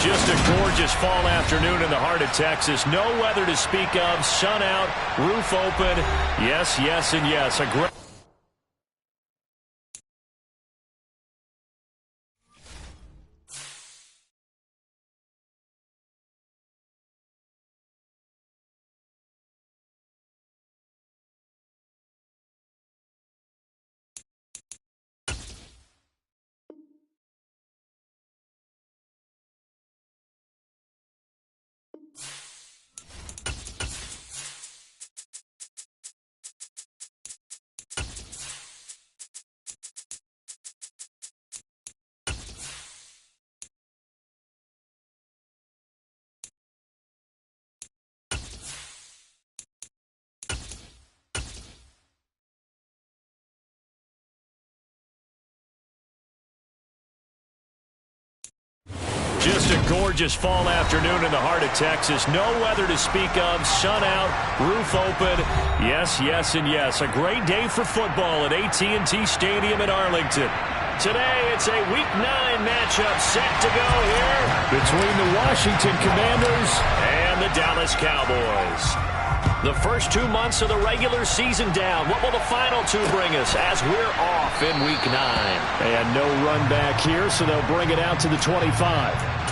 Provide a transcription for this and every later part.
Just a gorgeous fall afternoon in the heart of Texas. No weather to speak of. Sun out, roof open. Yes, yes, and yes. A great Just a gorgeous fall afternoon in the heart of Texas. No weather to speak of. Sun out, roof open. Yes, yes, and yes. A great day for football at AT&T Stadium in Arlington. Today, it's a Week 9 matchup set to go here between the Washington Commanders and the Dallas Cowboys. The first 2 months of the regular season down. What will the final two bring us as we're off in Week 9? And no run back here, so they'll bring it out to the 25.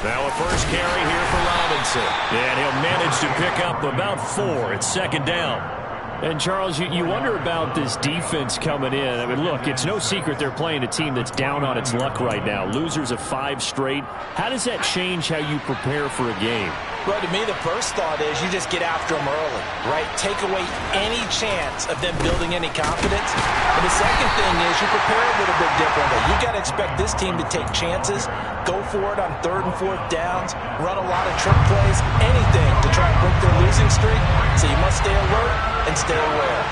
Now a first carry here for Robinson. And he'll manage to pick up about 4. It's second down. And, Charles, you wonder about this defense coming in. I mean, look, it's no secret they're playing a team that's down on its luck right now. Losers of 5 straight. How does that change how you prepare for a game? Well, to me, the first thought is you just get after them early, right? Take away any chance of them building any confidence. And the second thing is you prepare a little bit differently. You got to expect this team to take chances, go for it on 3rd and 4th downs, run a lot of trick plays, anything to try and break their losing streak. So you must stay alert and stay aware.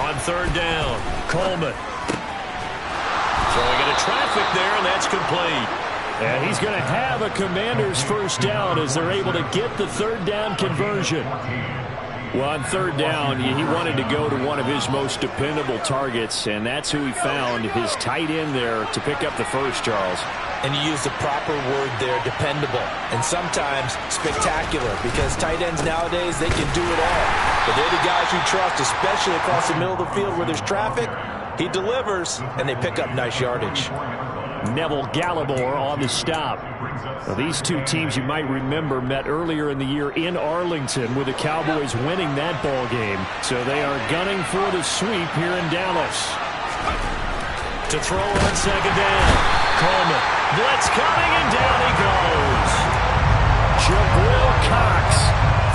On 3rd down, Coleman. Throwing into traffic there, and that's complete. And he's going to have a Commander's first down as they're able to get the 3rd down conversion. Well, on 3rd down, he wanted to go to one of his most dependable targets, and that's who he found, his tight end there, to pick up the first, Charles. And you use the proper word there, dependable, and sometimes spectacular, because tight ends nowadays, they can do it all. But they're the guys you trust, especially across the middle of the field where there's traffic. He delivers, and they pick up nice yardage. Neville Gallimore on the stop. Well, these two teams, you might remember, met earlier in the year in Arlington with the Cowboys winning that ball game. So they are gunning for the sweep here in Dallas. To throw on 2nd down. Coleman. Blitz coming, and down he goes. Jabril Cox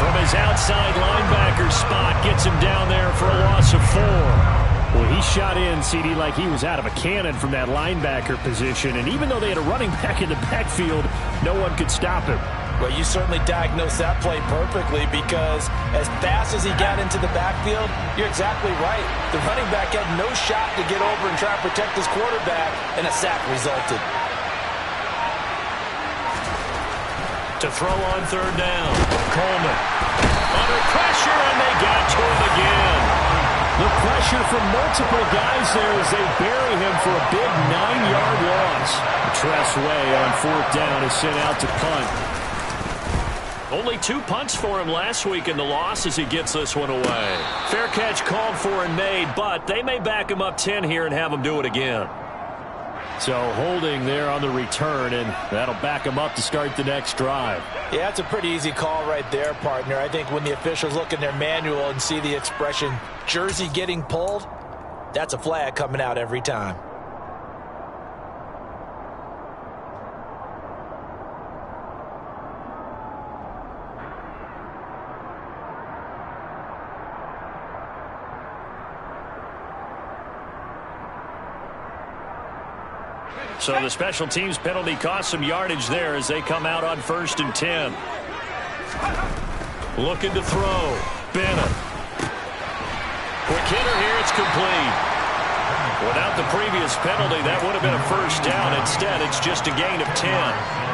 from his outside linebacker spot gets him down there for a loss of 4. Well, he shot in, CD, like he was out of a cannon from that linebacker position. And even though they had a running back in the backfield, no one could stop him. Well, you certainly diagnosed that play perfectly, because as fast as he got into the backfield, you're exactly right. The running back had no shot to get over and try to protect his quarterback, and a sack resulted. To throw on 3rd down. Coleman. Under pressure, and they got to him again. The pressure from multiple guys there as they bury him for a big 9-yard loss. Tressway on 4th down is sent out to punt. Only 2 punts for him last week in the loss as he gets this one away. Fair catch called for and made, but they may back him up 10 here and have him do it again. So holding there on the return, and that'll back him up to start the next drive. Yeah, it's a pretty easy call right there, partner. I think when the officials look in their manual and see the expression jersey getting pulled, that's a flag coming out every time. So the special teams penalty cost some yardage there as they come out on 1st and 10. Looking to throw. Bennett. Quick hitter here. It's complete. Without the previous penalty, that would have been a first down. Instead, it's just a gain of 10.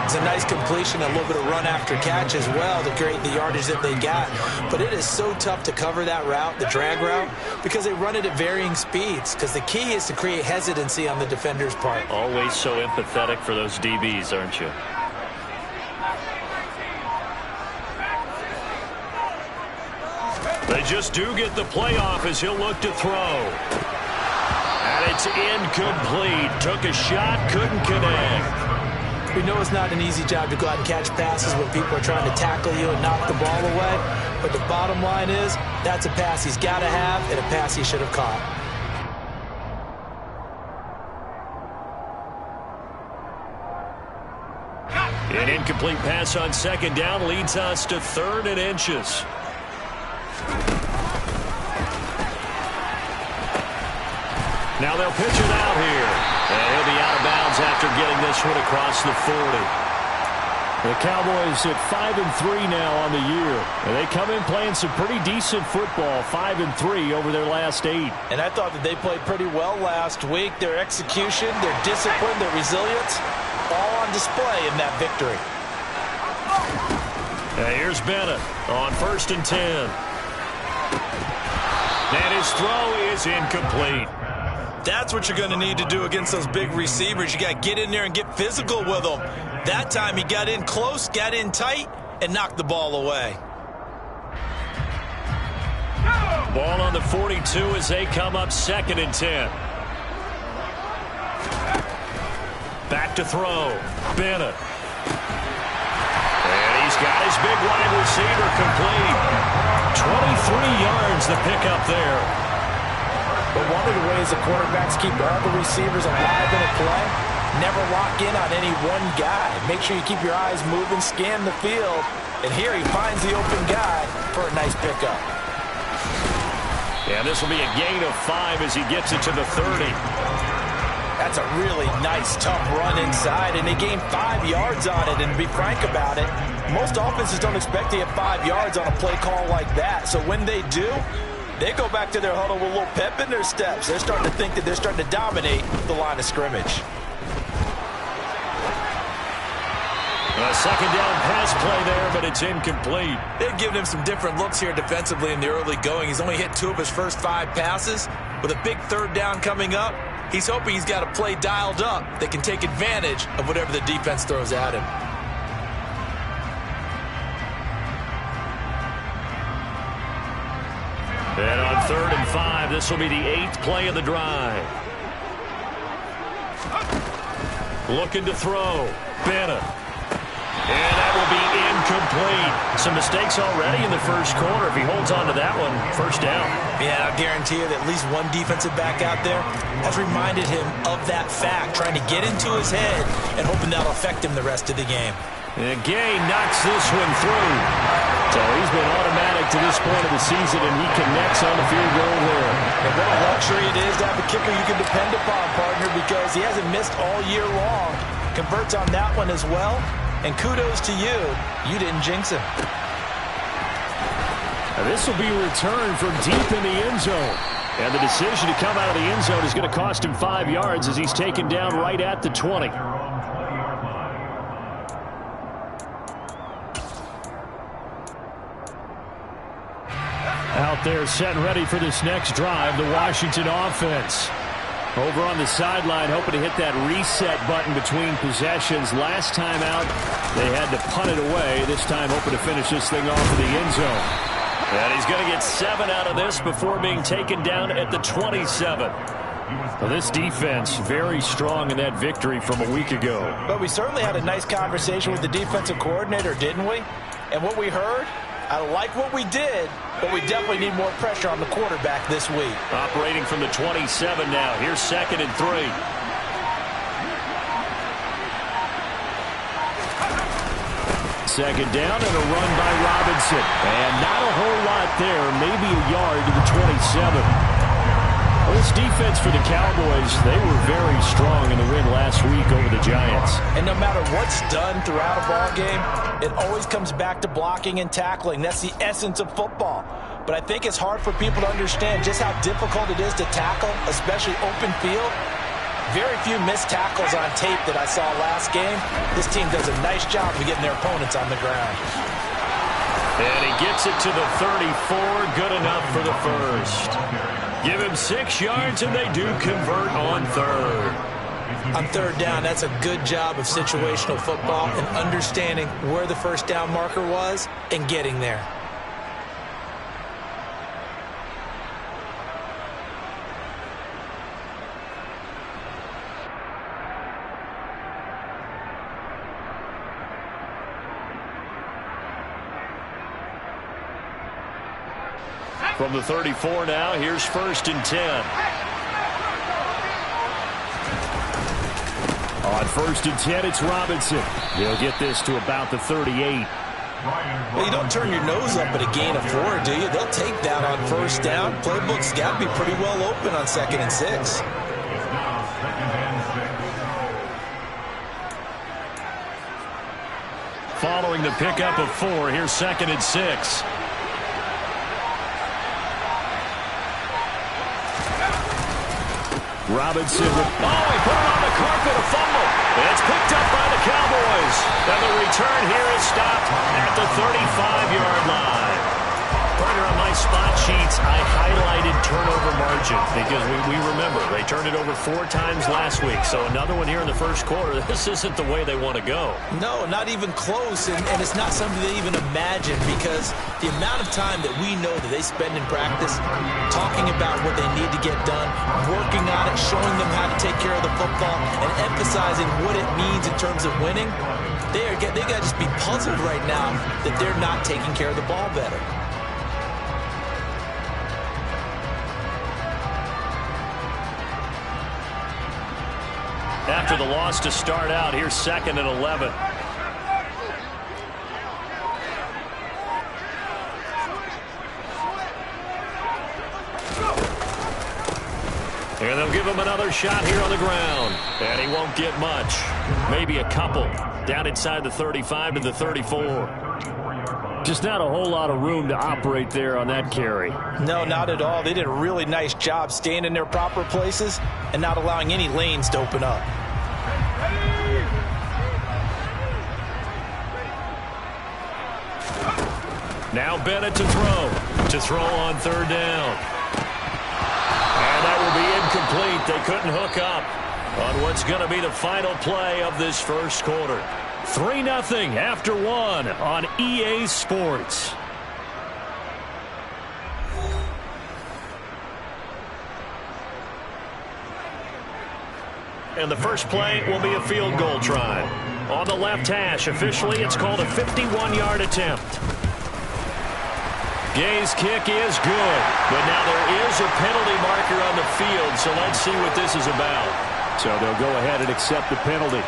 It's a nice completion, a little bit of run after catch as well to create the yardage that they got. But it is so tough to cover that route, the drag route, because they run it at varying speeds. Because the key is to create hesitancy on the defender's part. Always so empathetic for those DBs, aren't you? They just do get the playoff as he'll look to throw. And it's incomplete. Took a shot, couldn't connect. We know it's not an easy job to go out and catch passes when people are trying to tackle you and knock the ball away. But the bottom line is, that's a pass he's got to have and a pass he should have caught. An incomplete pass on second down leads us to 3rd and inches. Now they'll pitch it out here. And he'll be out of bounds after getting this one across the 40. The Cowboys at 5-3 now on the year. And they come in playing some pretty decent football, 5-3 over their last 8. And I thought that they played pretty well last week. Their execution, their discipline, their resilience, all on display in that victory. Now here's Bennett on 1st and 10. And his throw is incomplete. That's what you're going to need to do against those big receivers. You got to get in there and get physical with them. That time he got in close, got in tight, and knocked the ball away. Ball on the 42 as they come up 2nd and 10. Back to throw. Bennett. And he's got his big wide receiver complete. 23 yards the pickup there. But one of the ways the quarterbacks keep all the receivers alive in a play, never lock in on any one guy. Make sure you keep your eyes moving, scan the field, and here he finds the open guy for a nice pickup. And this will be a gain of 5 as he gets it to the 30. That's a really nice, tough run inside, and they gained 5 yards on it. And to be frank about it, most offenses don't expect to get 5 yards on a play call like that. So when they do, they go back to their huddle with a little pep in their steps. They're starting to think that they're starting to dominate the line of scrimmage. A second down pass play there, but it's incomplete. They're giving him some different looks here defensively in the early going. He's only hit 2 of his first 5 passes. With a big 3rd down coming up, he's hoping he's got a play dialed up that can take advantage of whatever the defense throws at him. And on 3rd and 5, this will be the 8th play of the drive. Looking to throw. Bennett. And that will be incomplete. Some mistakes already in the first quarter. If he holds on to that one, first down. Yeah, I guarantee you that at least one defensive back out there has reminded him of that fact, trying to get into his head and hoping that'll affect him the rest of the game. And Gay knocks this one through. So he's been automatic to this point of the season, and he connects on the field goal there. And what a luxury it is to have a kicker you can depend upon, partner, because he hasn't missed all year long. Converts on that one as well. And kudos to you. You didn't jinx him. Now this will be returned from deep in the end zone. And the decision to come out of the end zone is going to cost him 5 yards as he's taken down right at the 20. Out there set and ready for this next drive, the Washington offense. Over on the sideline, hoping to hit that reset button between possessions. Last time out, they had to punt it away. This time, hoping to finish this thing off in the end zone. And he's going to get 7 out of this before being taken down at the 27. Well, this defense very strong in that victory from a week ago. But we certainly had a nice conversation with the defensive coordinator, didn't we? And what we heard, I like what we did, but we definitely need more pressure on the quarterback this week. Operating from the 27 now. Here's 2nd and 3. Second down and a run by Robinson. And not a whole lot there, maybe a yard to the 27. Well, this This defense for the Cowboys, they were very strong in the win last week over the Giants. And no matter what's done throughout a ball game, it always comes back to blocking and tackling. That's the essence of football. But I think it's hard for people to understand just how difficult it is to tackle, especially open field. Very few missed tackles on tape that I saw last game. This team does a nice job of getting their opponents on the ground. And he gets it to the 34. Good enough for the first. Give him 6 yards, and they do convert on third. On third down, that's a good job of situational football and understanding where the first down marker was and getting there. From the 34 now, here's 1st and 10. On 1st and 10, it's Robinson. He'll get this to about the 38. Well, you don't turn your nose up at a gain of 4, do you? They'll take that on first down. Playbook's got to be pretty well open on 2nd and 6. Following the pickup of 4, here's 2nd and 6. Robinson, he put it on the carpet, a fumble. And it's picked up by the Cowboys. And the return here is stopped at the 35-yard line. Partner, on my spot sheets, I highlighted turnover margin because we remember they turned it over 4 times last week. So another one here in the first quarter. This isn't the way they want to go. No, not even close, and it's not something they even imagine because the amount of time that we know that they spend in practice talking about what they need to get done, working on it, showing them how to take care of the football, and emphasizing what it means in terms of winning, they got to just be puzzled right now that they're not taking care of the ball better. After the loss to start out, here's 2nd and 11. And they'll give him another shot here on the ground. And he won't get much. Maybe a couple. Down inside the 35 to the 34. Just not a whole lot of room to operate there on that carry. No, not at all. They did a really nice job staying in their proper places and not allowing any lanes to open up. Now Bennett to throw on 3rd down. And that will be incomplete. They couldn't hook up on what's going to be the final play of this first quarter. 3-0 after 1 on EA Sports. And the first play will be a field goal try. On the left hash, officially it's called a 51-yard attempt. Gay's kick is good, but now there is a penalty marker on the field, so let's see what this is about. So they'll go ahead and accept the penalty.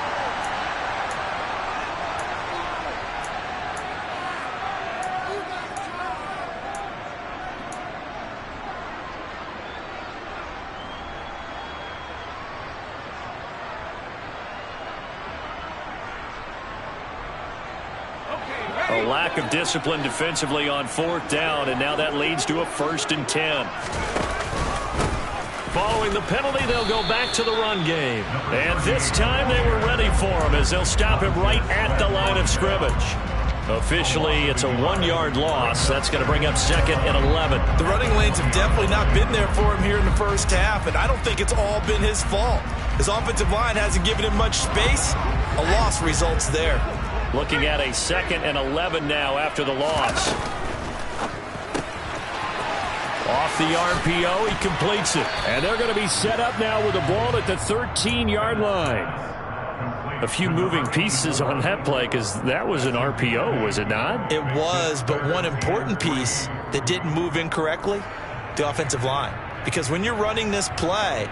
A lack of discipline defensively on 4th down, and now that leads to a 1st and 10. Following the penalty, they'll go back to the run game. And this time they were ready for him as they'll stop him right at the line of scrimmage. Officially, it's a 1-yard loss. That's going to bring up 2nd and 11. The running lanes have definitely not been there for him here in the first half, and I don't think it's all been his fault. His offensive line hasn't given him much space. A loss results there. Looking at a 2nd and 11 now after the loss. Off the RPO, he completes it. And they're going to be set up now with the ball at the 13-yard line. A few moving pieces on that play because that was an RPO, was it not? It was, but one important piece that didn't move incorrectly, the offensive line. Because when you're running this play,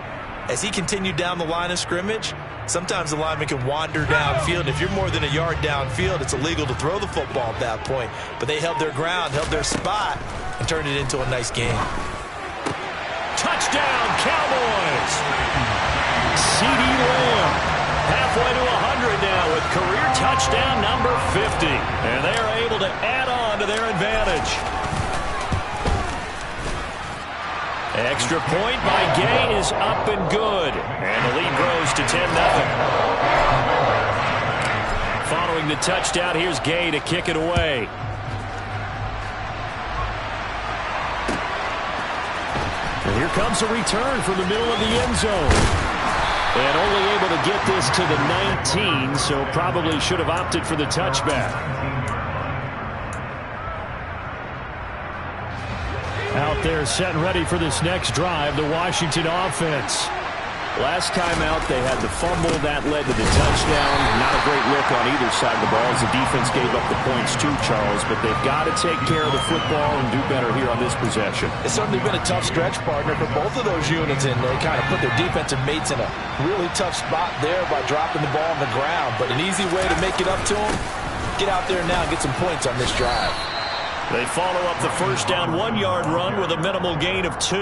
as he continued down the line of scrimmage, sometimes the lineman can wander downfield. If you're more than a yard downfield, it's illegal to throw the football at that point. But they held their ground, held their spot, and turned it into a nice game. Touchdown, Cowboys. CeeDee Lamb halfway to 100 now with career touchdown number 50. And they are able to add on to their advantage. Extra point by Gay is up and good. And the lead grows to 10-0. Following the touchdown, here's Gay to kick it away. And here comes a return from the middle of the end zone. And only able to get this to the 19, so probably should have opted for the touchback. Out there set and ready for this next drive, the Washington offense. Last time out, they had the fumble that led to the touchdown. Not a great look on either side of the ball as the defense gave up the points too, Charles. But they've got to take care of the football and do better here on this possession. It's certainly been a tough stretch, partner, for both of those units, and they kind of put their defensive mates in a really tough spot there by dropping the ball on the ground. But an easy way to make it up to them, get out there now and get some points on this drive. They follow up the first down 1-yard run with a minimal gain of 2.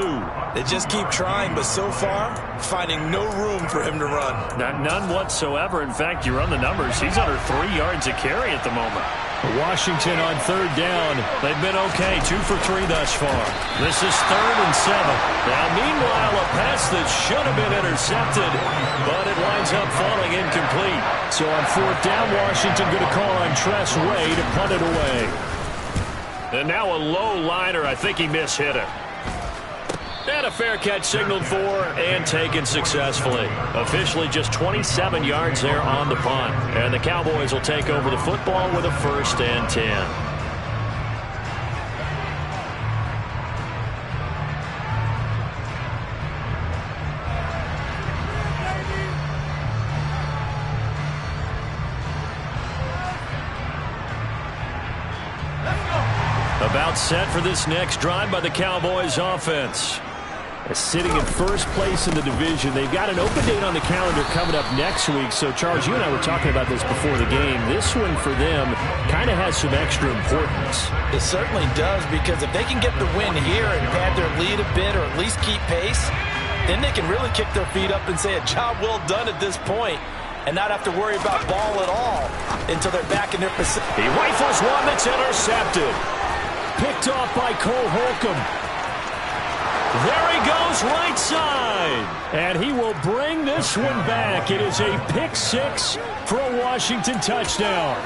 They just keep trying, but so far, finding no room for him to run. None whatsoever. In fact, you run the numbers. He's under 3 yards a carry at the moment. Washington on third down. They've been okay, 2 for 3 thus far. This is 3rd and 7. Now, meanwhile, a pass that should have been intercepted, but it winds up falling incomplete. So on fourth down, Washington going to call on Tress Way to punt it away. And now a low liner. I think he mishit it. And a fair catch signaled for and taken successfully. Officially just 27 yards there on the punt. And the Cowboys will take over the football with a 1st and 10. About set for this next drive by the Cowboys offense. Sitting in first place in the division. They've got an open date on the calendar coming up next week. So, Charles, you and I were talking about this before the game. This one for them kind of has some extra importance. It certainly does, because if they can get the win here and pad their lead a bit or at least keep pace, then they can really kick their feet up and say a job well done at this point and not have to worry about ball at all until they're back in their position. He rifles one that's intercepted. Picked off by Cole Holcomb. There he goes, right side. And he will bring this one back. It is a pick 6 for a Washington touchdown.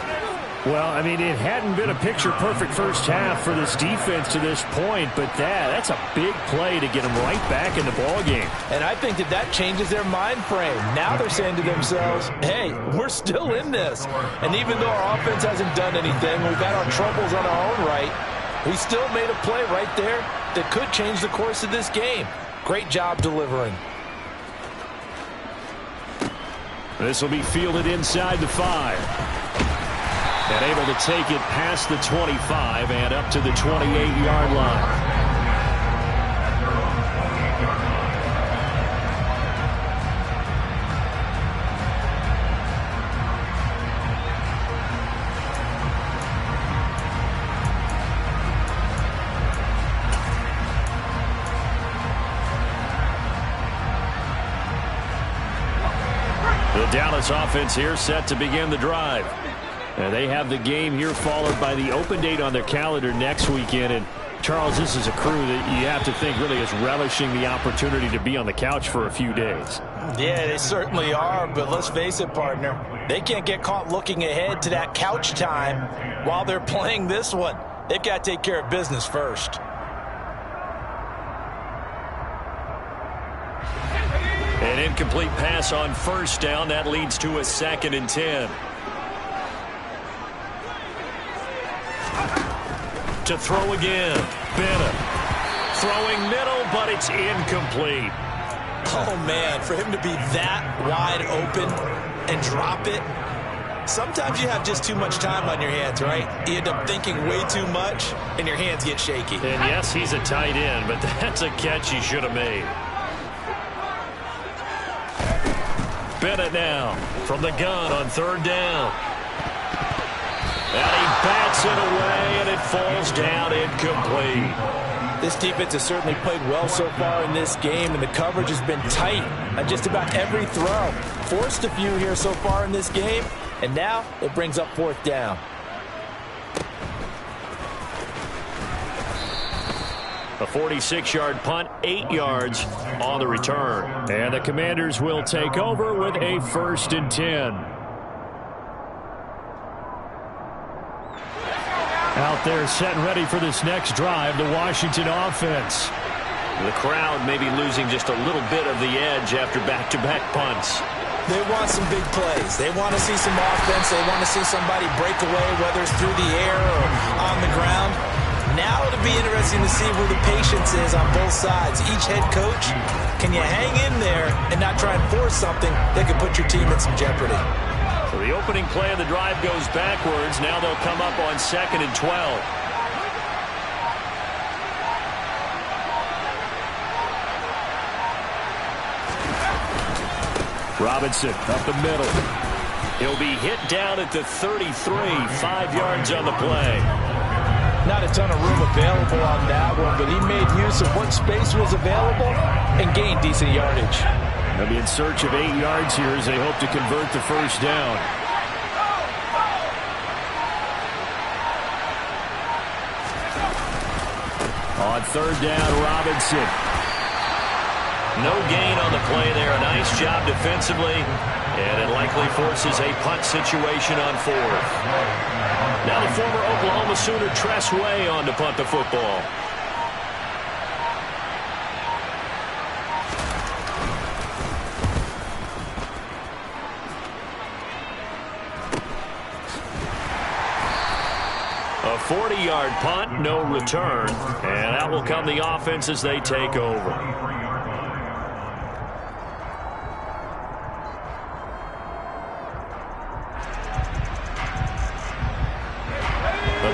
Well, I mean, it hadn't been a picture-perfect first half for this defense to this point, but that's a big play to get them right back in the ballgame. And I think that changes their mind frame. Now they're saying to themselves, hey, we're still in this. And even though our offense hasn't done anything, we've got our troubles on our own right, we still made a play right there that could change the course of this game. Great job delivering. This will be fielded inside the 5. And able to take it past the 25 and up to the 28-yard line. The Dallas offense here set to begin the drive. And they have the game here followed by the open date on their calendar next weekend. And, Charles, this is a crew that you have to think really is relishing the opportunity to be on the couch for a few days. Yeah, they certainly are, but let's face it, partner. They can't get caught looking ahead to that couch time while they're playing this one. They've got to take care of business first. An incomplete pass on first down. That leads to a 2nd and 10. To throw again. Bennett. Throwing middle, but it's incomplete. Oh, man, for him to be that wide open and drop it. Sometimes you have just too much time on your hands, right? You end up thinking way too much, and your hands get shaky. And, yes, he's a tight end, but that's a catch he should have made. Bennett now from the gun on third down. And he bats it away, and it falls down incomplete. This defense has certainly played well so far in this game, and the coverage has been tight on just about every throw. Forced a few here so far in this game, and now it brings up 4th down. A 46-yard punt, 8 yards on the return. And the Commanders will take over with a 1st and 10. Out there set and ready for this next drive, the Washington offense. The crowd may be losing just a little bit of the edge after back-to-back punts. They want some big plays. They want to see some offense. They want to see somebody break away, whether it's through the air or on the ground. Now it'll be interesting to see where the patience is on both sides. Each head coach, can you hang in there and not try and force something that could put your team in some jeopardy? So the opening play of the drive goes backwards. Now they'll come up on 2nd and 12. Robinson up the middle. He'll be hit down at the 33, 5 yards on the play. Not a ton of room available on that one, but he made use of what space was available and gained decent yardage. They'll be in search of 8 yards here as they hope to convert the 1st down. On 3rd down, Robinson. No gain on the play there. A nice job defensively, and it likely forces a punt situation on 4th. Now the former Oklahoma Sooner Tress Way on to punt the football. A 40-yard punt, no return, and that will come the offense as they take over.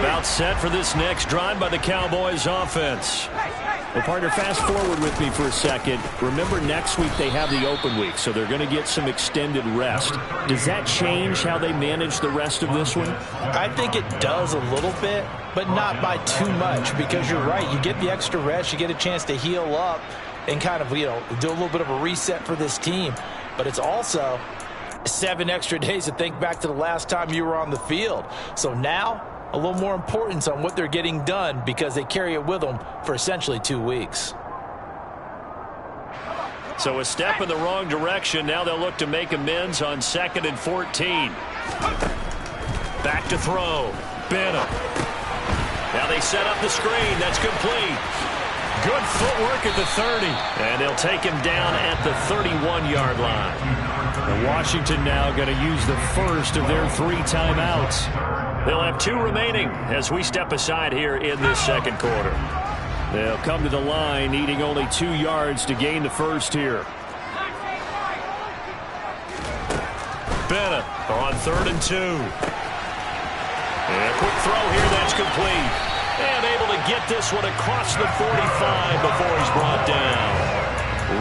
About set for this next drive by the Cowboys offense. Well, partner, fast forward with me for a second. Remember, next week they have the open week, so they're going to get some extended rest. Does that change how they manage the rest of this one? I think it does a little bit, but not by too much, because you're right. You get the extra rest. You get a chance to heal up and kind of, do a little bit of a reset for this team. But it's also 7 extra days to think back to the last time you were on the field. So now, a little more importance on what they're getting done because they carry it with them for essentially 2 weeks. So a step in the wrong direction. Now they'll look to make amends on 2nd and 14. Back to throw. Benham. Now they set up the screen. That's complete. Good footwork at the 30. And they'll take him down at the 31-yard line. And Washington now going to use the first of their 3 timeouts. They'll have 2 remaining as we step aside here in this 2nd quarter. They'll come to the line needing only 2 yards to gain the first here. Bennett on 3rd and 2. And a quick throw here, that's complete. And able to get this one across the 45 before he's brought down.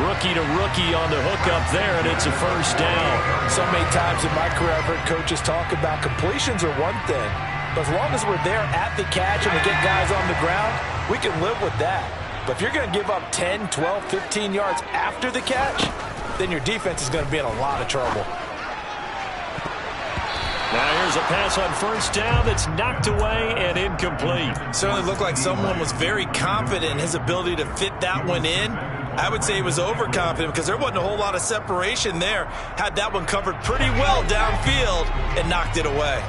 Rookie to rookie on the hook up there, and it's a first down. So many times in my career I've heard coaches talk about completions are one thing, but as long as we're there at the catch and we get guys on the ground, we can live with that. But if you're going to give up 10, 12, 15 yards after the catch, then your defense is going to be in a lot of trouble. Now here's a pass on first down that's knocked away and incomplete. Certainly looked like someone was very confident in his ability to fit that one in. I would say he was overconfident because there wasn't a whole lot of separation there. Had that one covered pretty well downfield and knocked it away.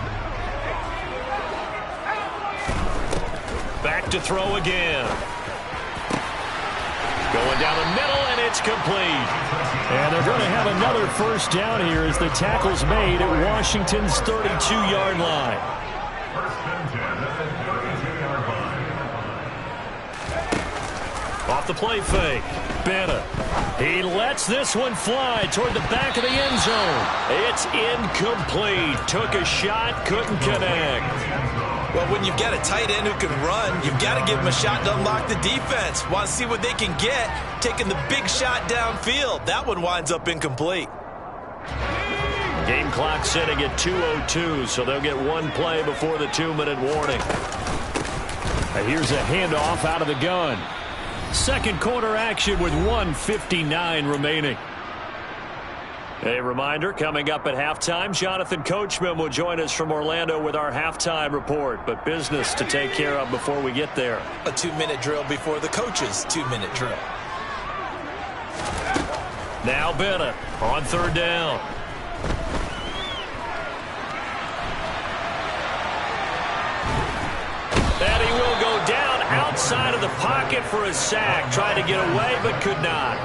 Back to throw again. Going down the middle, and it's complete. And they're going to have another first down here as the tackle's made at Washington's 32-yard line. Off the play fake. Bennett. He lets this one fly toward the back of the end zone. It's incomplete. Took a shot, couldn't connect. Well, when you've got a tight end who can run, you've got to give him a shot to unlock the defense. Want to see what they can get, taking the big shot downfield. That one winds up incomplete. Game clock sitting at 2:02, so they'll get one play before the 2-minute warning. Here's a handoff out of the gun. Second quarter action with 1:59 remaining. A reminder, coming up at halftime, Jonathan Coachman will join us from Orlando with our halftime report. But business to take care of before we get there. A 2-minute drill before the coach's 2-minute drill. Now Bennett on third down. And he will go down outside of the pocket for a sack. Tried to get away, but could not.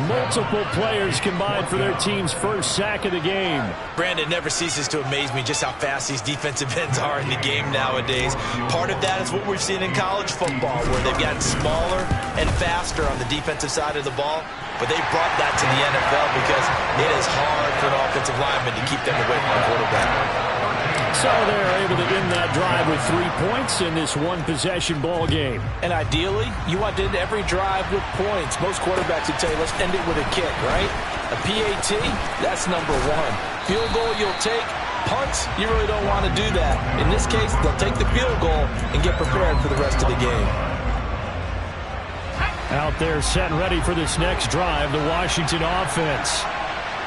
Multiple players combined for their team's first sack of the game. Brandon, never ceases to amaze me just how fast these defensive ends are in the game nowadays. Part of that is what we've seen in college football, where they've gotten smaller and faster on the defensive side of the ball. But they brought that to the NFL because it is hard for an offensive lineman to keep them away from the quarterback. So they're able to end that drive with 3 points in this one-possession ball game. And ideally, you want to end every drive with points. Most quarterbacks would tell you, let's end it with a kick, right? A PAT, that's number one. Field goal you'll take. Punts, you really don't want to do that. In this case, they'll take the field goal and get prepared for the rest of the game. Out there set and ready for this next drive, the Washington offense.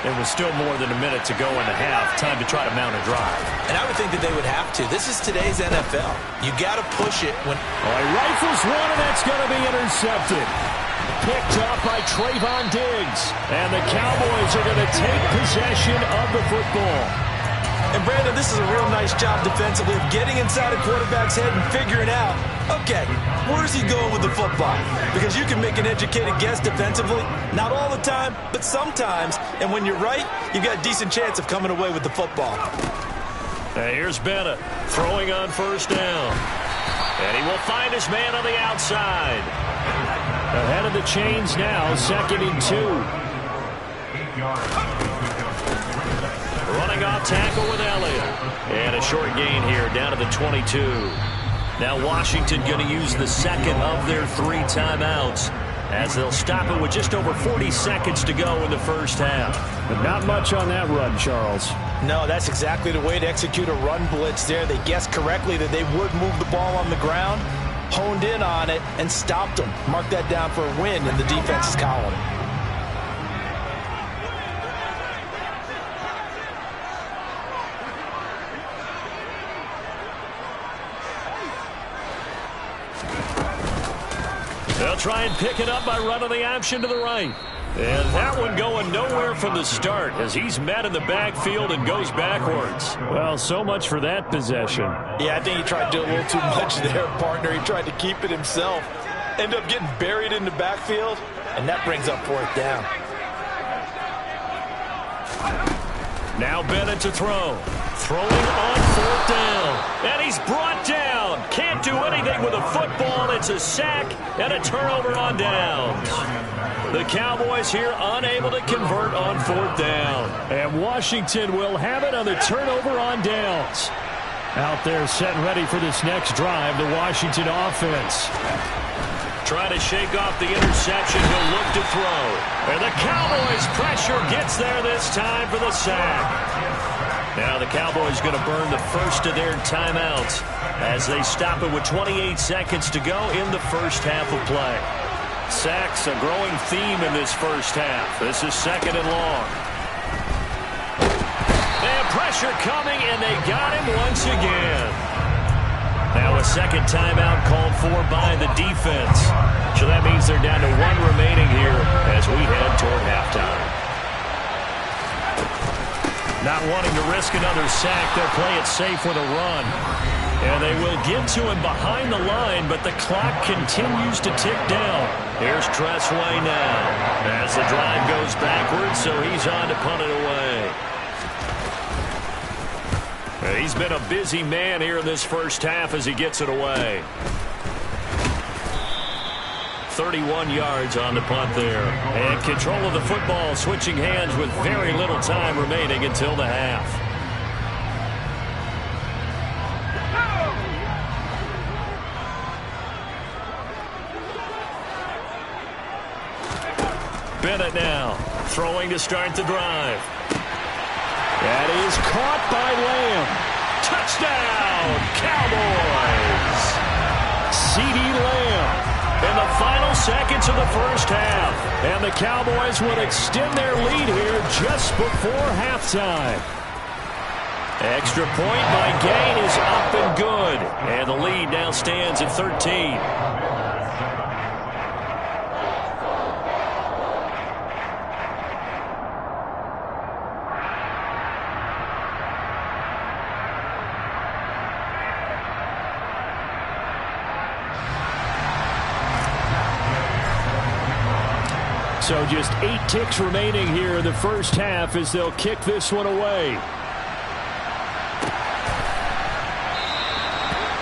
There was still more than a minute to go in the half. Time to try to mount a drive. And I would think that they would have to. This is today's NFL. You got to push it when... He rifles one, and that's going to be intercepted. Picked up by Trayvon Diggs. And the Cowboys are going to take possession of the football. And Brandon, this is a real nice job defensively of getting inside a quarterback's head and figuring out, okay, where's he going with the football? Because you can make an educated guess defensively, not all the time, but sometimes. And when you're right, you've got a decent chance of coming away with the football. Here's Bennett throwing on first down. And he will find his man on the outside. Ahead of the chains now, 2nd and 2. Running off tackle with Elliott. And a short gain here down to the 22. Now Washington going to use the second of their 3 timeouts as they'll stop it with just over 40 seconds to go in the first half. But not much on that run, Charles. No, that's exactly the way to execute a run blitz there. They guessed correctly that they would move the ball on the ground, honed in on it, and stopped them. Mark that down for a win in the defense's column. They'll try and pick it up by running the option to the right. And that one going nowhere from the start as he's met in the backfield and goes backwards. Well, so much for that possession. Yeah, I think he tried to do a little too much there, partner. He tried to keep it himself. Ended up getting buried in the backfield, and that brings up 4th down. Now Bennett to throw. Throwing on 4th down. And he's brought down. Can't do anything with a football. It's a sack and a turnover on downs. The Cowboys here unable to convert on 4th down. And Washington will have it on the turnover on downs. Out there set and ready for this next drive, the Washington offense. Trying to shake off the interception. He'll look to throw. And the Cowboys pressure gets there this time for the sack. Now the Cowboys going to burn the first of their timeouts as they stop it with 28 seconds to go in the first half of play. Sacks, a growing theme in this first half. This is 2nd and long. And pressure coming, and they got him once again. Now a second timeout called for by the defense. So that means they're down to 1 remaining here as we head toward halftime. Not wanting to risk another sack, they'll play it safe with a run. And they will get to him behind the line, but the clock continues to tick down. Here's Tressway now as the drive goes backwards, so he's on to punt it away. He's been a busy man here in this first half as he gets it away. 31 yards on the punt there. And control of the football, switching hands with very little time remaining until the half. Bennett now, throwing to start the drive. That is caught by Lamb. Touchdown, Cowboys! CeeDee Lamb in the final seconds of the first half. And the Cowboys will extend their lead here just before halftime. Extra point by Gain is up and good. And the lead now stands at 13. So just 8 ticks remaining here in the first half as they'll kick this one away.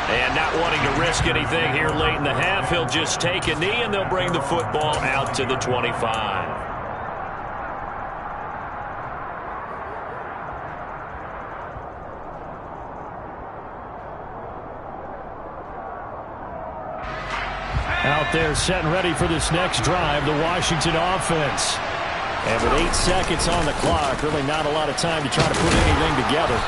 And not wanting to risk anything here late in the half, he'll just take a knee and they'll bring the football out to the 25. Out there set and ready for this next drive, the Washington offense. And with 8 seconds on the clock, really not a lot of time to try to put anything together.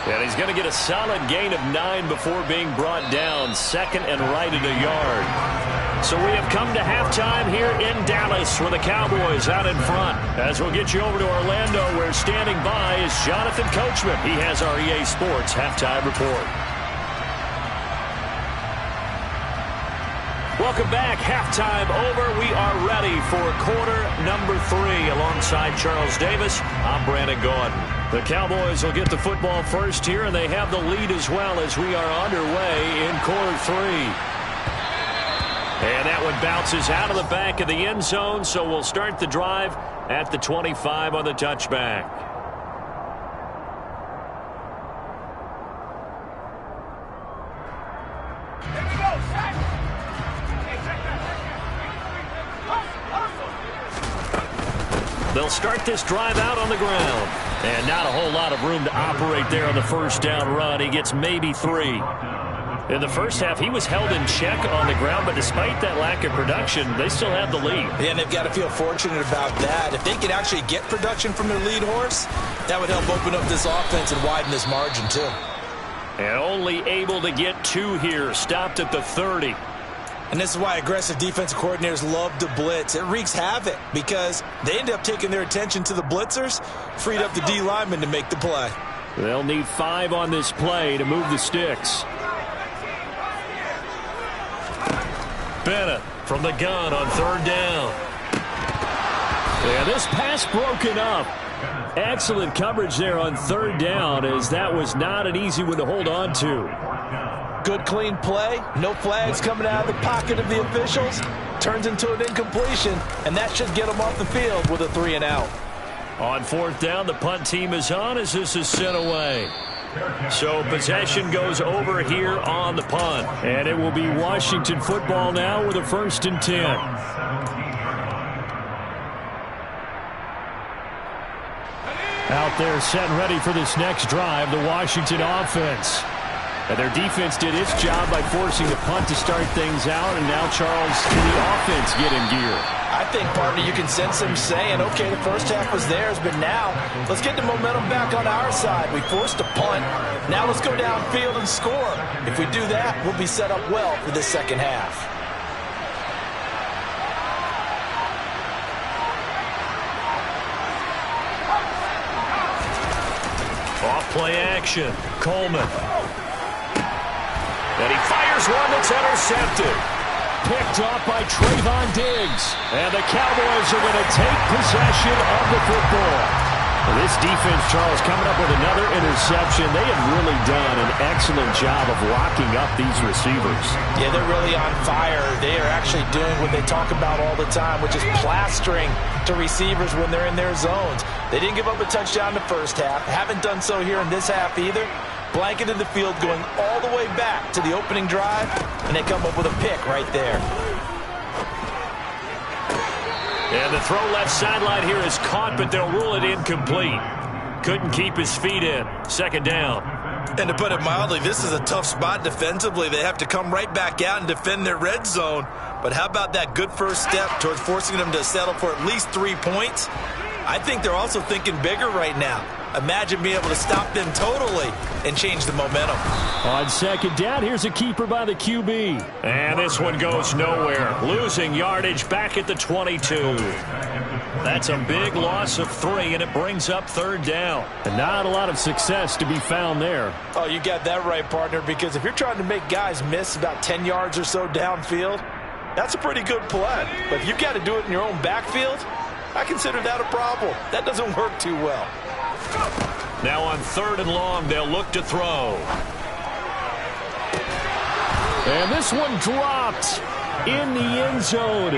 And he's going to get a solid gain of 9 before being brought down, second and right at a yard. So we have come to halftime here in Dallas with the Cowboys out in front. As we'll get you over to Orlando, where standing by is Jonathan Coachman. He has our EA Sports halftime report. Welcome back. Halftime over. We are ready for quarter number 3. Alongside Charles Davis, I'm Brandon Gordon. The Cowboys will get the football first here, and they have the lead as well as we are underway in quarter 3. And that one bounces out of the back of the end zone, so we'll start the drive at the 25 on the touchback. They'll start this drive out on the ground. And not a whole lot of room to operate there on the first down run. He gets maybe 3. In the first half, he was held in check on the ground, but despite that lack of production, they still have the lead. Yeah, and they've got to feel fortunate about that. If they could actually get production from their lead horse, that would help open up this offense and widen this margin too. And only able to get 2 here, stopped at the 30. And this is why aggressive defensive coordinators love to blitz. It wreaks havoc because they end up taking their attention to the blitzers, freed up the D lineman to make the play. They'll need 5 on this play to move the sticks. Bennett from the gun on 3rd down. And this pass broken up. Excellent coverage there on 3rd down, as that was not an easy one to hold on to. Good clean play, no flags coming out of the pocket of the officials. Turns into an incompletion, and that should get them off the field with a 3 and out. On 4th down, the punt team is on as this is sent away. So possession goes over here on the punt. And it will be Washington football now with a 1st and 10. Out there set and ready for this next drive, the Washington offense. And their defense did its job by forcing the punt to start things out, and now Charles and the offense get in gear. I think, partner, you can sense them saying, okay, the first half was theirs, but now let's get the momentum back on our side. We forced a punt. Now let's go downfield and score. If we do that, we'll be set up well for the second half. Off play action. Coleman. And he fires one that's intercepted. Picked off by Trayvon Diggs. And the Cowboys are going to take possession of the football. Well, this defense, Charles, coming up with another interception. They have really done an excellent job of locking up these receivers. Yeah, they're really on fire. They are actually doing what they talk about all the time, which is plastering to receivers when they're in their zones. They didn't give up a touchdown the first half. Haven't done so here in this half either. Blanketed the field going all the way back to the opening drive, and they come up with a pick right there. And the throw left sideline here is caught, but they'll rule it incomplete. Couldn't keep his feet in. 2nd down. And to put it mildly, this is a tough spot defensively. They have to come right back out and defend their red zone. But how about that good first step towards forcing them to settle for at least 3 points? I think they're also thinking bigger right now. Imagine being able to stop them totally and change the momentum. On second down, here's a keeper by the QB. And this one goes nowhere. Losing yardage back at the 22. That's a big loss of 3, and it brings up third down. And not a lot of success to be found there. Oh, you got that right, partner, because if you're trying to make guys miss about 10 yards or so downfield, that's a pretty good play. But if you've got to do it in your own backfield, I consider that a problem. That doesn't work too well. Now on 3rd and long, they'll look to throw. And this one dropped in the end zone.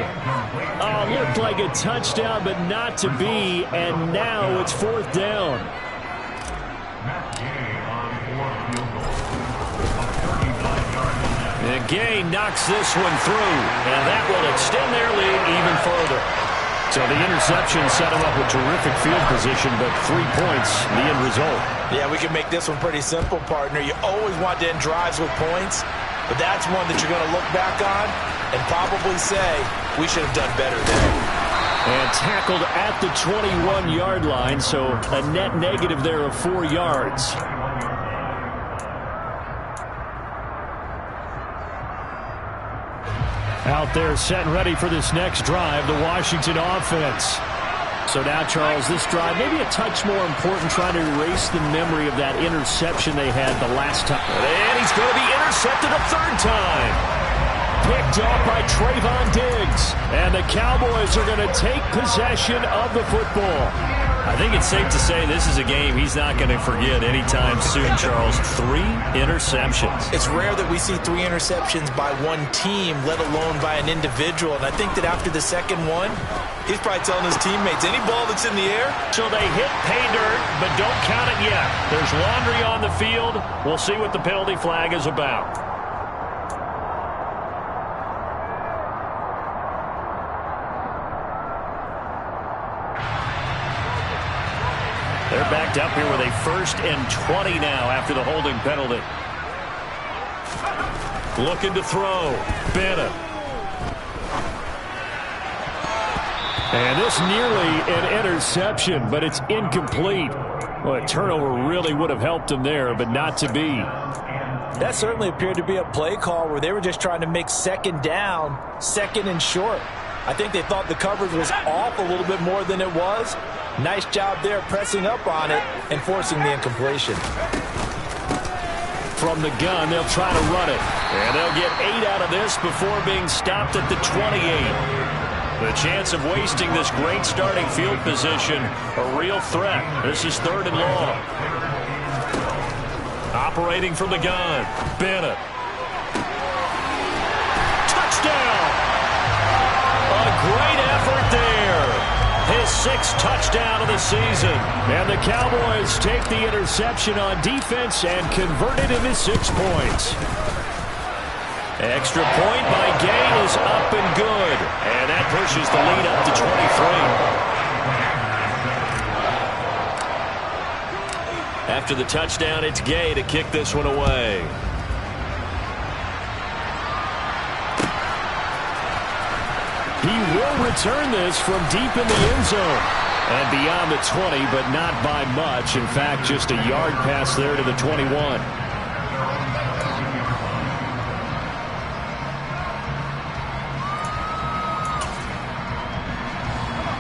Oh, looked like a touchdown, but not to be. And now it's 4th down. And Gay knocks this one through, and that will extend their lead even further. So the interception set him up with terrific field position, but 3 points, the end result. Yeah, we can make this one pretty simple, partner. You always want to end drives with points, but that's one that you're going to look back on and probably say, we should have done better there. And tackled at the 21-yard line, so a net negative there of 4 yards. Out there set and ready for this next drive, the Washington offense. So now, Charles, this drive maybe a touch more important, trying to erase the memory of that interception they had the last time. And he's going to be intercepted a 3rd time. Picked off by Trayvon Diggs. And the Cowboys are going to take possession of the football. I think it's safe to say this is a game he's not going to forget anytime soon, Charles. 3 interceptions. It's rare that we see 3 interceptions by one team, let alone by an individual. And I think that after the second one, he's probably telling his teammates, any ball that's in the air. So they hit pay dirt, but don't count it yet. There's laundry on the field. We'll see what the penalty flag is about. They're backed up here with a 1st and 20 now after the holding penalty. Looking to throw. Bennett. And this nearly an interception, but it's incomplete. Well, a turnover really would have helped him there, but not to be. That certainly appeared to be a play call where they were just trying to make 2nd down, 2nd and short. I think they thought the coverage was off a little bit more than it was. Nice job there pressing up on it and forcing the incompletion. From the gun, they'll try to run it. And they'll get 8 out of this before being stopped at the 28. The chance of wasting this great starting field position, a real threat. This is 3rd and long. Operating from the gun, Bennett. Touchdown! A great effort there. His 6th touchdown of the season. And the Cowboys take the interception on defense and convert it into 6 points. Extra point by Gay is up and good. And that pushes the lead up to 23. After the touchdown, it's Gay to kick this one away. He will return this from deep in the end zone. And beyond the 20, but not by much. In fact, just a yard pass there to the 21.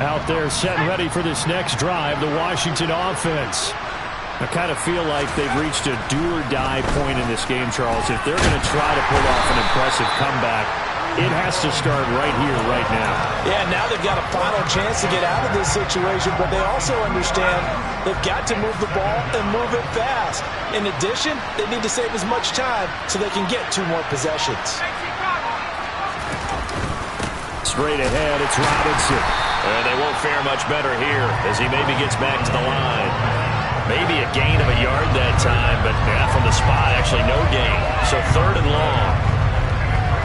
Out there set and ready for this next drive, the Washington offense. I kind of feel like they've reached a do-or-die point in this game, Charles. If they're going to try to pull off an impressive comeback, it has to start right here, right now. Yeah, now they've got a final chance to get out of this situation, but they also understand they've got to move the ball and move it fast. In addition, they need to save as much time so they can get 2 more possessions. Straight ahead, it's Robinson. And they won't fare much better here as he maybe gets back to the line. Maybe a gain of a yard that time, but from the spot, actually no gain. So 3rd and long.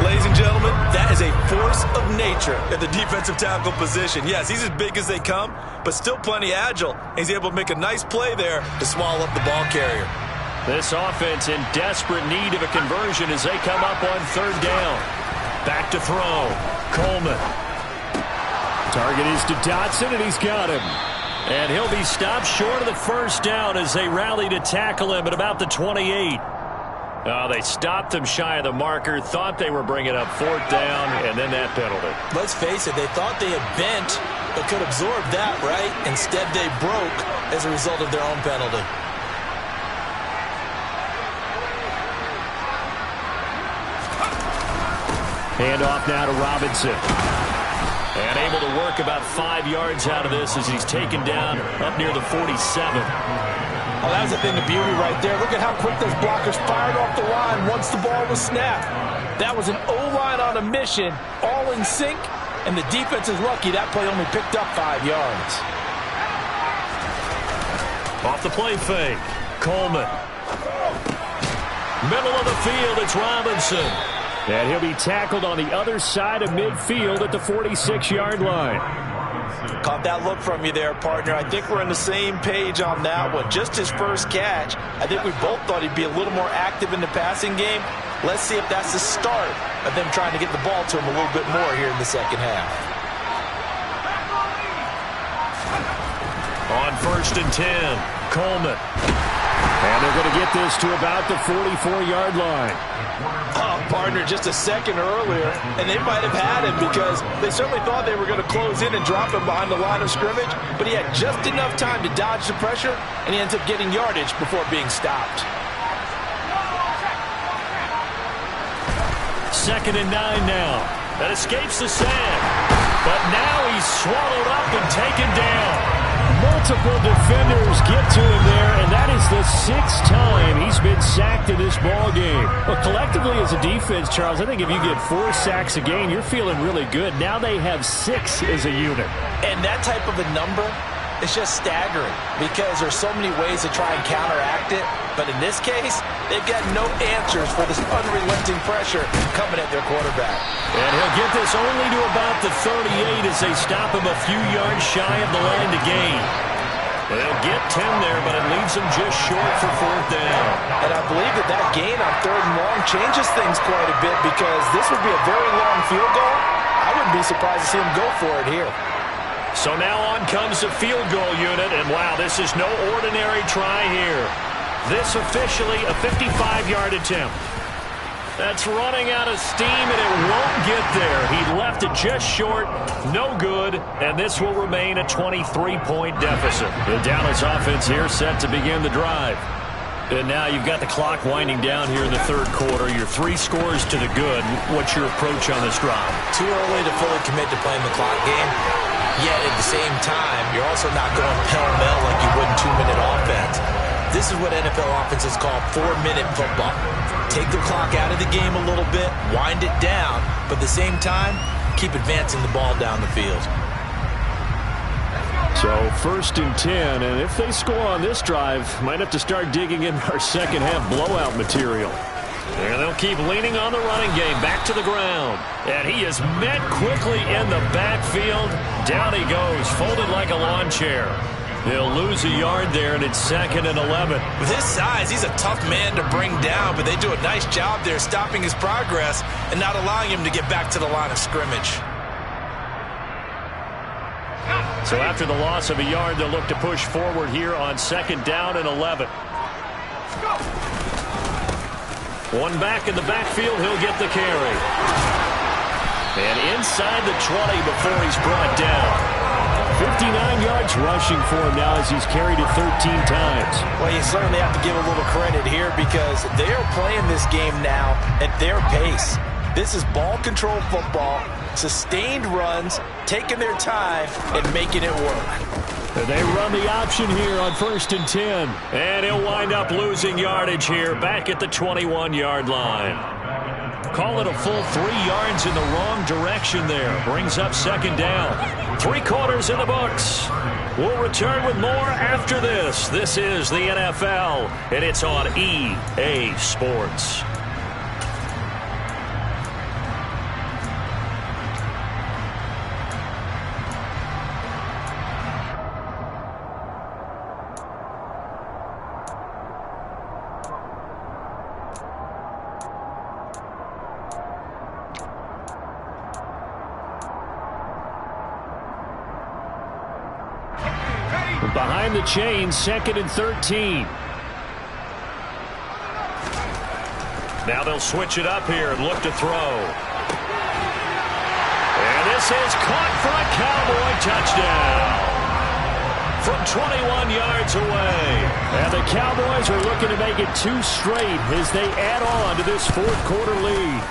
Ladies and gentlemen, that is a force of nature at the defensive tackle position. Yes, he's as big as they come, but still plenty agile. He's able to make a nice play there to swallow up the ball carrier. This offense in desperate need of a conversion as they come up on 3rd down. Back to throw. Coleman. Target is to Dotson, and he's got him. And he'll be stopped short of the first down as they rally to tackle him at about the 28. Oh, they stopped him shy of the marker, thought they were bringing up fourth down, and then that penalty. Let's face it, they thought they had bent but could absorb that, right? Instead, they broke as a result of their own penalty. Handoff now to Robinson. And able to work about 5 yards out of this as he's taken down up near the 47. Well, that was the thing of beauty right there. Look at how quick those blockers fired off the line once the ball was snapped. That was an O-line on a mission, all in sync, and the defense is lucky that play only picked up 5 yards. Off the play fake, Coleman. Middle of the field, it's Robinson. And he'll be tackled on the other side of midfield at the 46-yard line. Caught that look from you there, partner. I think we're on the same page on that one. Just his first catch. I think we both thought he'd be a little more active in the passing game. Let's see if that's the start of them trying to get the ball to him a little bit more here in the second half. On 1st and 10, Coleman. And they're going to get this to about the 44-yard line. Oh, partner, just a second earlier, and they might have had him because they certainly thought they were going to close in and drop him behind the line of scrimmage, but he had just enough time to dodge the pressure, and he ends up getting yardage before being stopped. 2nd and 9 now. That escapes the sand, but now he's swallowed up and taken down. Multiple defenders get to him there, and that is the 6th time he's been sacked in this ball game. But collectively as a defense, Charles, I think if you get 4 sacks a game, you're feeling really good. Now they have 6 as a unit. And that type of a number is just staggering because there's so many ways to try and counteract it. But in this case, they've got no answers for this unrelenting pressure coming at their quarterback. And he'll get this only to about the 38 as they stop him a few yards shy of the line to gain. They'll get 10 there, but it leaves them just short for 4th down. And I believe that gain on 3rd and long changes things quite a bit because this would be a very long field goal. I wouldn't be surprised to see him go for it here. So now on comes the field goal unit, and wow, this is no ordinary try here. This officially a 55-yard attempt. That's running out of steam, and it won't get there. He left it just short, no good, and this will remain a 23-point deficit. The Dallas offense here set to begin the drive. And now you've got the clock winding down here in the 3rd quarter. You're 3 scores to the good. What's your approach on this drive? Too early to fully commit to playing the clock game. Yet at the same time, you're also not going pell-mell like you would in 2-minute offense. This is what NFL offenses call 4-minute football. Take the clock out of the game a little bit, wind it down, but at the same time, keep advancing the ball down the field. So 1st and 10, and if they score on this drive, might have to start digging in our second half blowout material. And they'll keep leaning on the running game, back to the ground. And he is met quickly in the backfield. Down he goes, folded like a lawn chair. They'll lose a yard there, and it's 2nd and 11. With his size, he's a tough man to bring down, but they do a nice job there stopping his progress and not allowing him to get back to the line of scrimmage. So after the loss of a yard, they'll look to push forward here on 2nd down and 11. One back in the backfield, he'll get the carry. And inside the 20 before he's brought down. 59 yards rushing for him now as he's carried it 13 times. Well, you certainly have to give a little credit here because they are playing this game now at their pace. This is ball control football, sustained runs, taking their time, and making it work. And they run the option here on 1st and 10. And he'll wind up losing yardage here back at the 21-yard line. Call it a full 3 yards in the wrong direction there. Brings up 2nd down. 3 quarters in the books. We'll return with more after this. This is the NFL, and it's on EA Sports. Behind the chain, 2nd and 13. Now they'll switch it up here and look to throw. And this is caught for a Cowboy touchdown from 21 yards away. And the Cowboys are looking to make it 2 straight as they add on to this 4th quarter lead.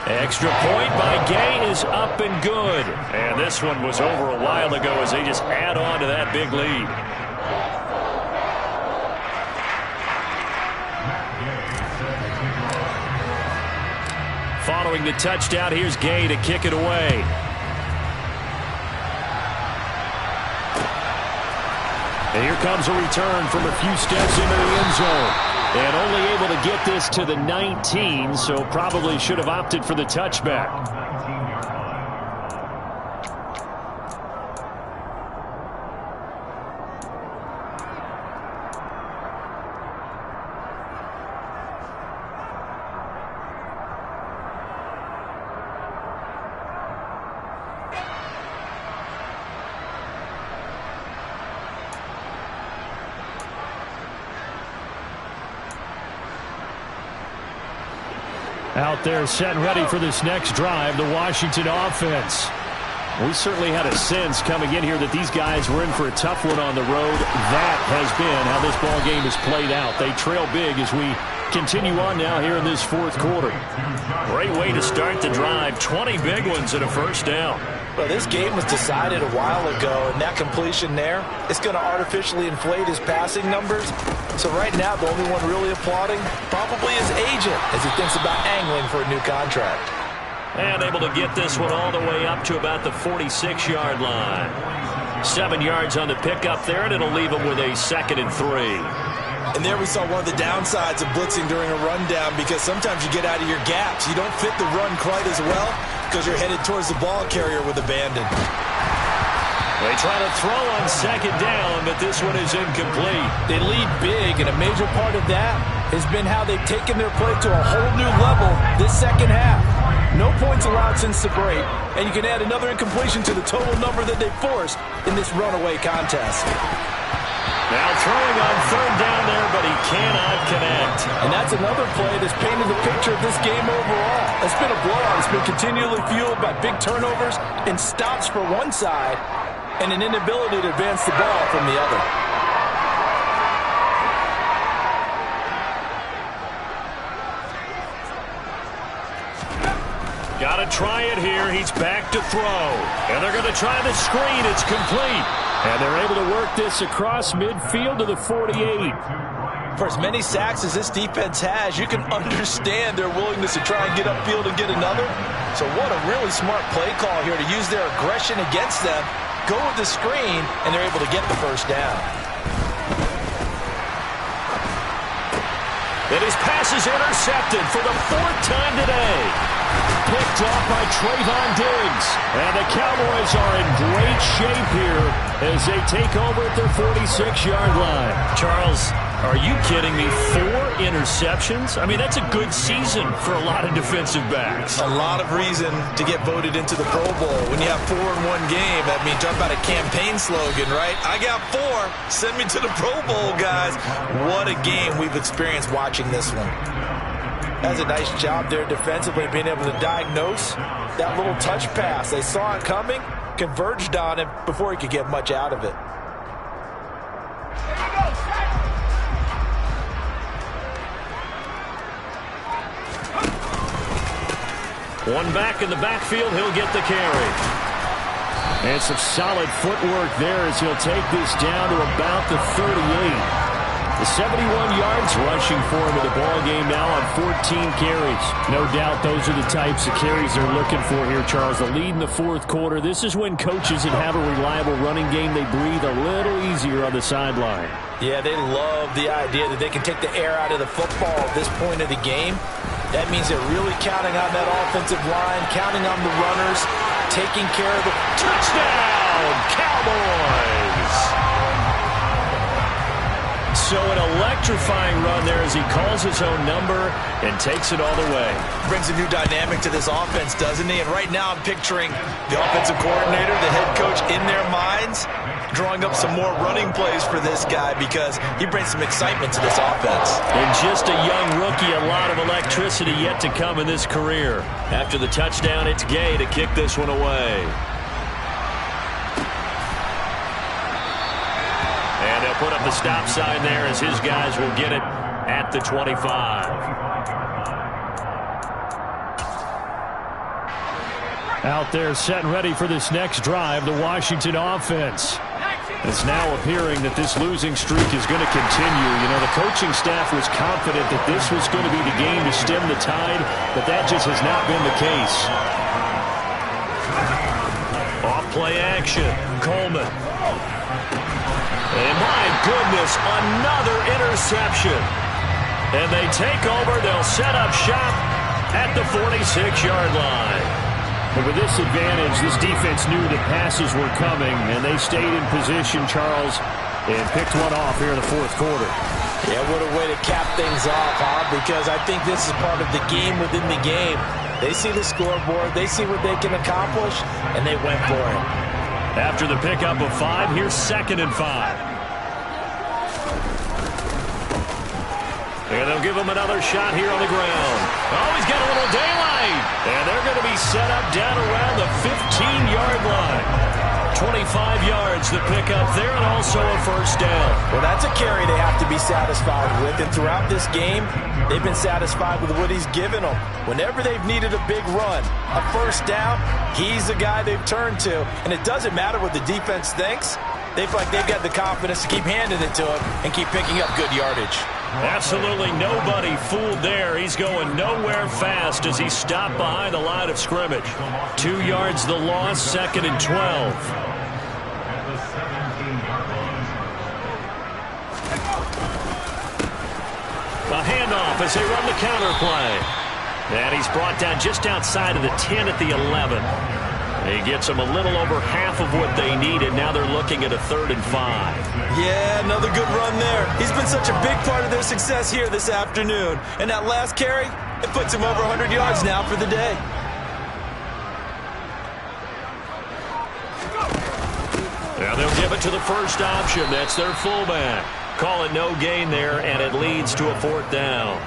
Extra point by Gay is up and good. And this one was over a while ago as they just add on to that big lead. Following the touchdown, here's Gay to kick it away. And here comes a return from a few steps into the end zone. And only able to get this to the 19, so probably should have opted for the touchback. Out there set and ready for this next drive, the Washington offense. We certainly had a sense coming in here that these guys were in for a tough one on the road. That has been how this ball game has played out. They trail big as we continue on now here in this 4th quarter. Great way to start the drive. 20 big ones and a first down. Well, this game was decided a while ago, and that completion there is going to artificially inflate his passing numbers. So right now, the only one really applauding probably his agent as he thinks about angling for a new contract. And able to get this one all the way up to about the 46-yard line. 7 yards on the pickup there, and it'll leave him with a 2nd and 3. And there we saw one of the downsides of blitzing during a rundown, because sometimes you get out of your gaps. You don't fit the run quite as well because you're headed towards the ball carrier with abandon. They try to throw on 2nd down, but this one is incomplete. They lead big, and a major part of that has been how they've taken their play to a whole new level this 2nd half. No points allowed since the break, and you can add another incompletion to the total number that they forced in this runaway contest. Now throwing on 3rd down there, but he cannot connect. And that's another play that's painted the picture of this game overall. It's been a blowout. It's been continually fueled by big turnovers and stops for one side and an inability to advance the ball from the other. Got to try it here. He's back to throw. And they're going to try the screen. It's complete. And they're able to work this across midfield to the 48. For as many sacks as this defense has, you can understand their willingness to try and get upfield and get another. So what a really smart play call here to use their aggression against them, go with the screen, and they're able to get the first down. And his pass is intercepted for the 4th time today. Picked off by Trayvon Diggs. And the Cowboys are in great shape here as they take over at their 46-yard line. Charles, are you kidding me? 4 interceptions? I mean, that's a good season for a lot of defensive backs. A lot of reason to get voted into the Pro Bowl. When you have 4 in one game, I mean, talk about a campaign slogan, right? I got 4. Send me to the Pro Bowl, guys. What a game we've experienced watching this one. That's a nice job there defensively, being able to diagnose that little touch pass. They saw it coming, converged on him before he could get much out of it. One back in the backfield, he'll get the carry. And some solid footwork there as he'll take this down to about the 38. The 71 yards rushing for him in the ball game now on 14 carries. No doubt those are the types of carries they're looking for here, Charles. The lead in the 4th quarter. This is when coaches that have a reliable running game, they breathe a little easier on the sideline. Yeah, they love the idea that they can take the air out of the football at this point of the game. That means they're really counting on that offensive line, counting on the runners, taking care of the touchdown, Cowboys! So an electrifying run there as he calls his own number and takes it all the way. Brings a new dynamic to this offense, doesn't he? And right now I'm picturing the offensive coordinator, the head coach in their minds. drawing up some more running plays for this guy because he brings some excitement to this offense. And just a young rookie, a lot of electricity yet to come in this career. After the touchdown, it's Gay to kick this one away. And they'll put up the stop sign there as his guys will get it at the 25. Out there set and ready for this next drive, the Washington offense. It's now appearing that this losing streak is going to continue. You know, the coaching staff was confident that this was going to be the game to stem the tide, but that just has not been the case. Off-play action. Coleman. And my goodness, another interception. And they take over. They'll set up shop at the 46-yard line. And with this advantage, this defense knew that passes were coming, and they stayed in position, Charles, and picked one off here in the fourth quarter. Yeah, what a way to cap things off, huh? Because I think this is part of the game within the game. They see the scoreboard, they see what they can accomplish, and they went for it. After the pickup of 5, here's 2nd and 5. And they'll give him another shot here on the ground. Oh, he's got a little daylight. And they're going to be set up down around the 15-yard line. 25 yards the pickup there, and also a first down. Well, that's a carry they have to be satisfied with. And throughout this game, they've been satisfied with what he's given them. Whenever they've needed a big run, a first down, he's the guy they've turned to. And it doesn't matter what the defense thinks. They feel like they've got the confidence to keep handing it to him and keep picking up good yardage. Absolutely nobody fooled there. He's going nowhere fast as he stopped behind the line of scrimmage. 2 yards the loss, 2nd and 12. A handoff as they run the counter play. And he's brought down just outside of the 10 at the 11. He gets them a little over half of what they needed. Now they're looking at a 3rd and 5. Yeah, another good run there. He's been such a big part of their success here this afternoon. And that last carry, it puts him over 100 yards now for the day. Now they'll give it to the first option. That's their fullback. Call it no gain there, and it leads to a 4th down.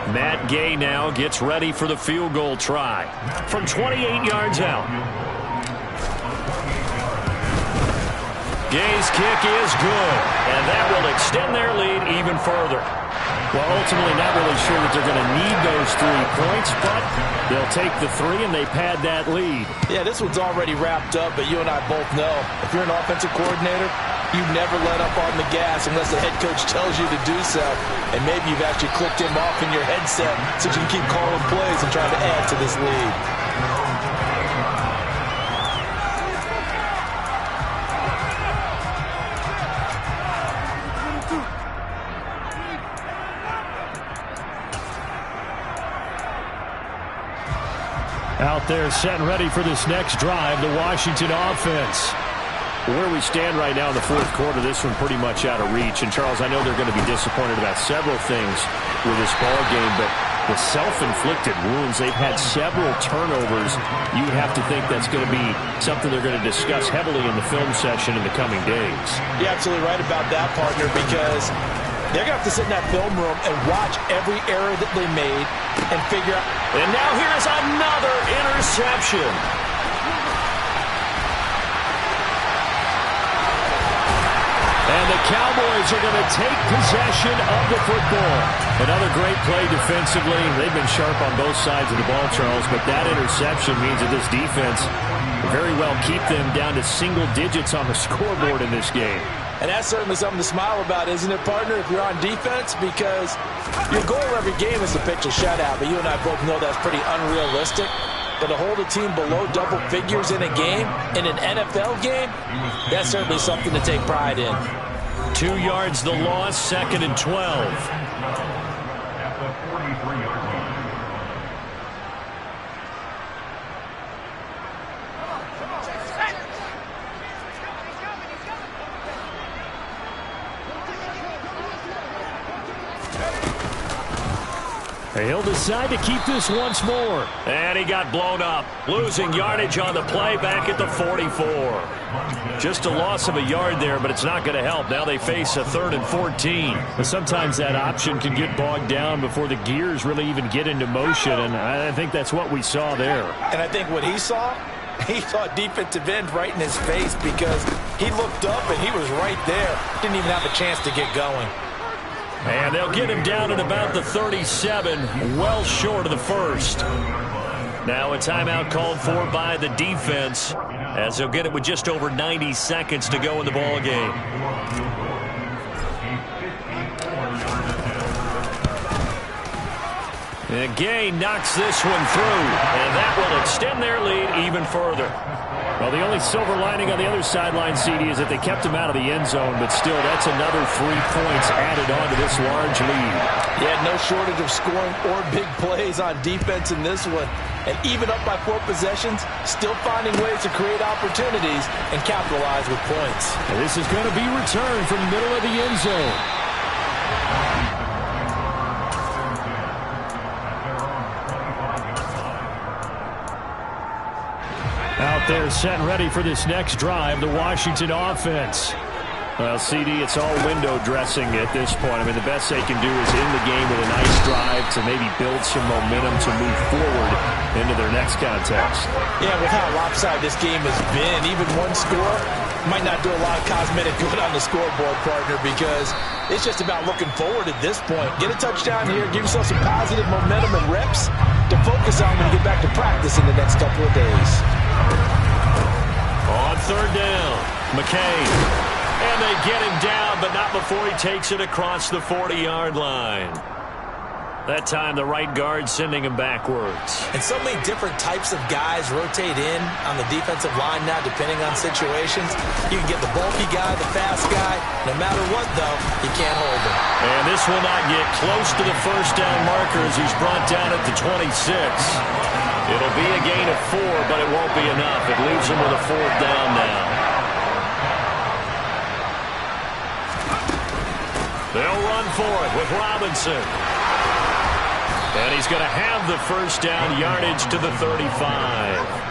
Matt Gay now gets ready for the field goal try from 28 yards out. Gay's kick is good, and that will extend their lead even further. Well, ultimately not really sure that they're going to need those 3 points, but they'll take the 3 and they pad that lead. Yeah, this one's already wrapped up, but you and I both know if you're an offensive coordinator, you never let up on the gas unless the head coach tells you to do so. And maybe you've actually clicked him off in your headset so you can keep calling plays and trying to add to this lead. Out there set and ready for this next drive, the Washington offense. Where we stand right now in the fourth quarter, this one pretty much out of reach. And, Charles, I know they're going to be disappointed about several things with this ball game, but the self-inflicted wounds, they've had several turnovers. You would have to think that's going to be something they're going to discuss heavily in the film session in the coming days. You're absolutely right about that, partner, because they're going to have to sit in that film room and watch every error that they made and figure out. And now here's another interception. And the Cowboys are going to take possession of the football. Another great play defensively. They've been sharp on both sides of the ball, Charles, but that interception means that this defense will very well keep them down to single digits on the scoreboard in this game. And that's certainly something to smile about, isn't it, partner, if you're on defense? Because your goal every game is to pitch a shutout, but you and I both know that's pretty unrealistic. But to hold a team below double figures in a game, in an NFL game, that's certainly something to take pride in. 2 yards the loss, 2nd and 12. He'll decide to keep this once more. And he got blown up. Losing yardage on the play back at the 44. Just a loss of a yard there, but it's not going to help. Now they face a 3rd and 14. But sometimes that option can get bogged down before the gears really even get into motion, and I think that's what we saw there. And I think what he saw a defensive end right in his face because he looked up and he was right there. Didn't even have a chance to get going. And they'll get him down at about the 37, well short of the first. Now a timeout called for by the defense as they'll get it with just over 90 seconds to go in the ball game. And Gay knocks this one through, and that will extend their lead even further. Well, the only silver lining on the other sideline, CD, is that they kept him out of the end zone, but still, that's another 3 points added on to this large lead. Yeah, no shortage of scoring or big plays on defense in this one. And even up by 4 possessions, still finding ways to create opportunities and capitalize with points. And this is going to be returned from the middle of the end zone. Out there set and ready for this next drive, the Washington offense. Well, CD, it's all window dressing at this point. I mean, the best they can do is end the game with a nice drive to maybe build some momentum to move forward into their next contest. Yeah, with how lopsided this game has been, even one score might not do a lot of cosmetic good on the scoreboard, partner, because it's just about looking forward at this point. Get a touchdown here, give yourself some positive momentum and reps to focus on when you get back to practice in the next couple of days. On 3rd down, McCain. And they get him down, but not before he takes it across the 40-yard line. That time, the right guard sending him backwards. And so many different types of guys rotate in on the defensive line now, depending on situations. You can get the bulky guy, the fast guy. No matter what, though, you can't hold him. And this will not get close to the first down marker as he's brought down at the 26. It'll be a gain of 4, but it won't be enough. It leaves him with a 4th down now. They'll run for it with Robinson. And he's going to have the first down, yardage to the 35.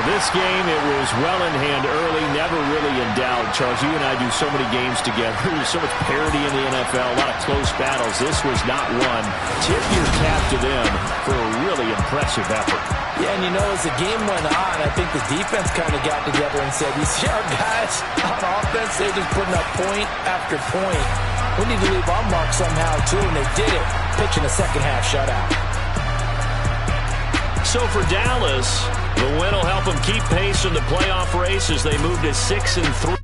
This game, it was well in hand early, never really in doubt. Charles, you and I do so many games together. There's so much parity in the NFL, a lot of close battles. This was not one. Tip your cap to them for a really impressive effort. Yeah, and you know, as the game went on, I think the defense kind of got together and said, you see our guys on offense, they're just putting up point after point. We need to leave our mark somehow, too, and they did it, pitching a second-half shutout. So for Dallas, the win will help them keep pace in the playoff race as they move to 6-3.